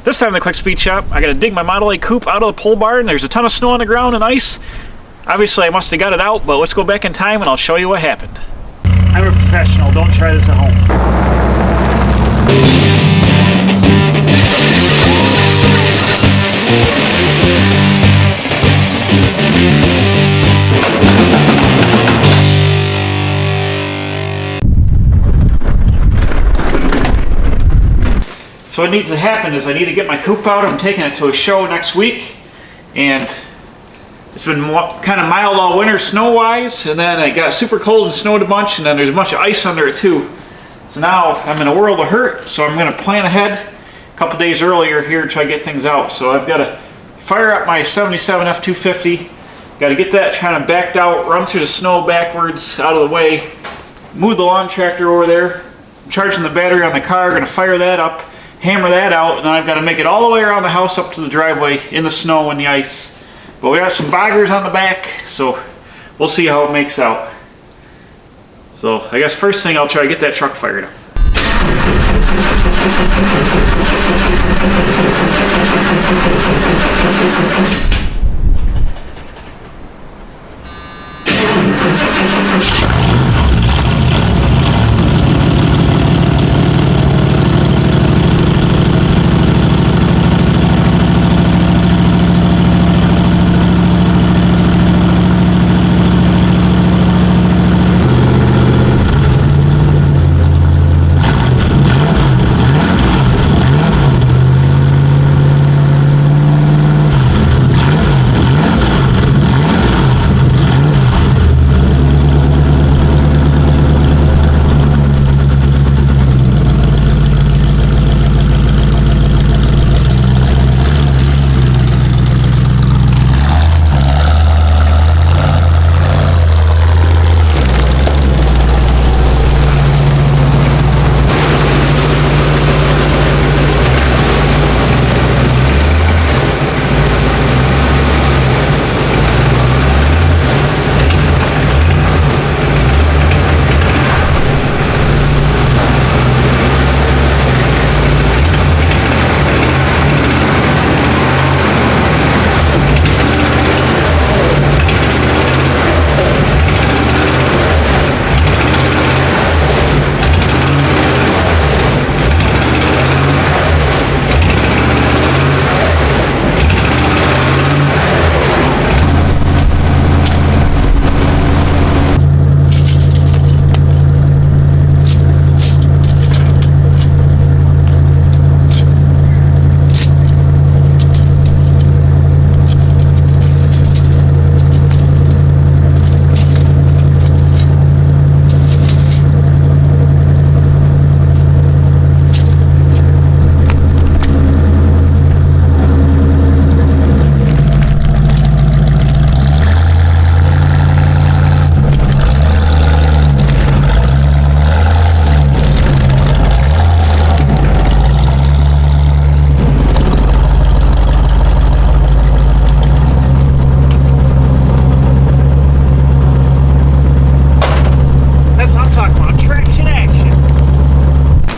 This time in the quick speed shop, I gotta dig my Model A Coupe out of the pole barn. There's a ton of snow on the ground and ice. Obviously I must have got it out, but let's go back in time and I'll show you what happened. I'm a professional, don't try this at home. So what needs to happen is I need to get my coupe out. I'm taking it to a show next week, and it's been kind of mild all winter snow-wise, and then it got super cold and snowed a bunch, and then there's a bunch of ice under it too. So now I'm in a world of hurt, so I'm going to plan ahead a couple days earlier here to try to get things out. So I've got to fire up my 77 F250, got to get that kind of backed out, run through the snow backwards out of the way, move the lawn tractor over there, I'm charging the battery on the car, going to fire that up, hammer that out, and then I've got to make it all the way around the house up to the driveway in the snow and the ice. But we got some boggers on the back, so we'll see how it makes out. So I guess first thing I'll try to get that truck fired up.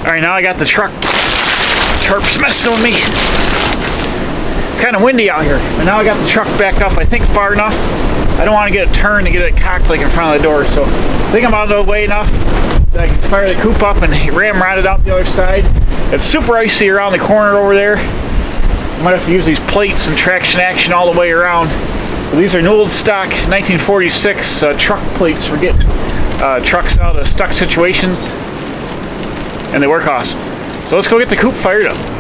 Alright, now I got the truck. Tarp's messing with me. It's kind of windy out here, but now I got the truck back up, I think far enough. I don't want to get it turned and get it cocked like in front of the door, so I think I'm out of the way enough that I can fire the coupe up and ramrod it out the other side. It's super icy around the corner over there. I might have to use these plates and traction action all the way around. But these are old stock 1946 truck plates for getting trucks out of stuck situations, and they work awesome. So let's go get the coupe fired up.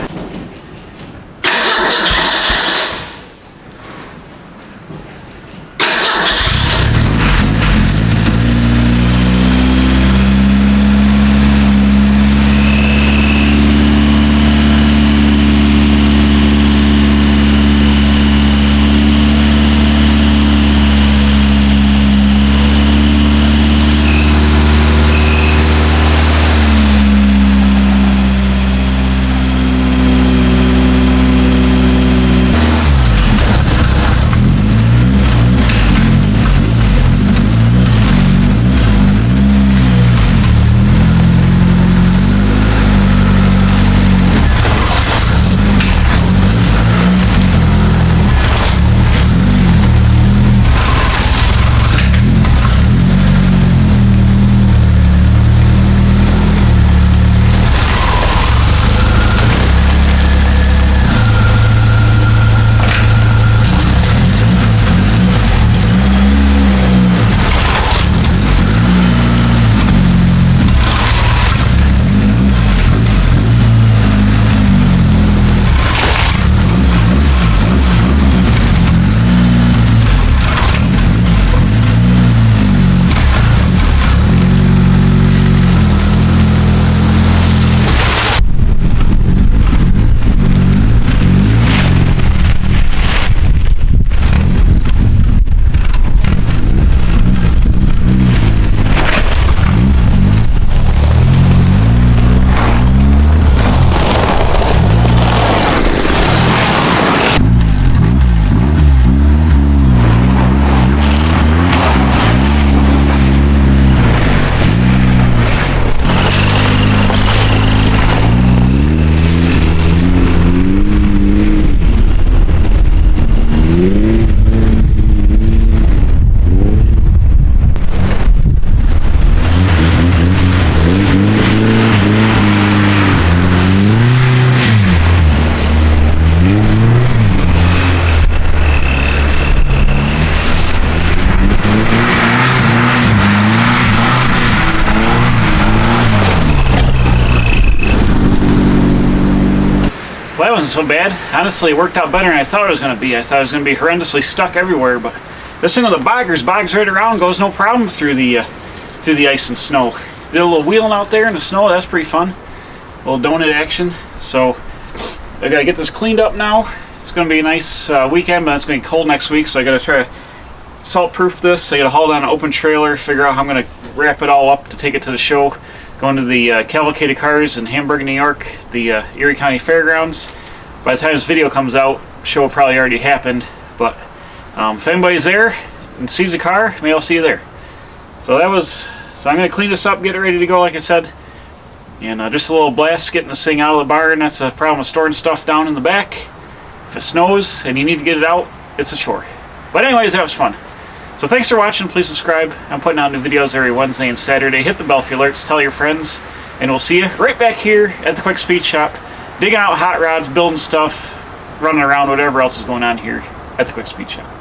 Well, that wasn't so bad. Honestly, it worked out better than I thought it was going to be. I thought it was going to be horrendously stuck everywhere, but this thing with the bogs right around, goes no problem through the ice and snow. Did a little wheeling out there in the snow. That's pretty fun. A little donut action. So I got to get this cleaned up now. It's going to be a nice weekend, but it's going to be cold next week, so I got to try to salt-proof this. I got to haul down an open trailer, figure out how I'm going to wrap it all up to take it to the show. Going to the Cavalcade of Cars in Hamburg, New York, the Erie County Fairgrounds. By the time this video comes out, the show will probably already happened, but if anybody's there and sees the car, maybe I'll see you there. So I'm going to clean this up, get it ready to go like I said, and just a little blast getting this thing out of the barn. That's a problem with storing stuff down in the back. If it snows and you need to get it out, it's a chore. But anyways, that was fun. So thanks for watching. Please subscribe. I'm putting out new videos every Wednesday and Saturday. Hit the bell for alerts, tell your friends, and we'll see you right back here at the Quick Speed Shop, digging out hot rods, building stuff, running around, whatever else is going on here at the Quick Speed Shop.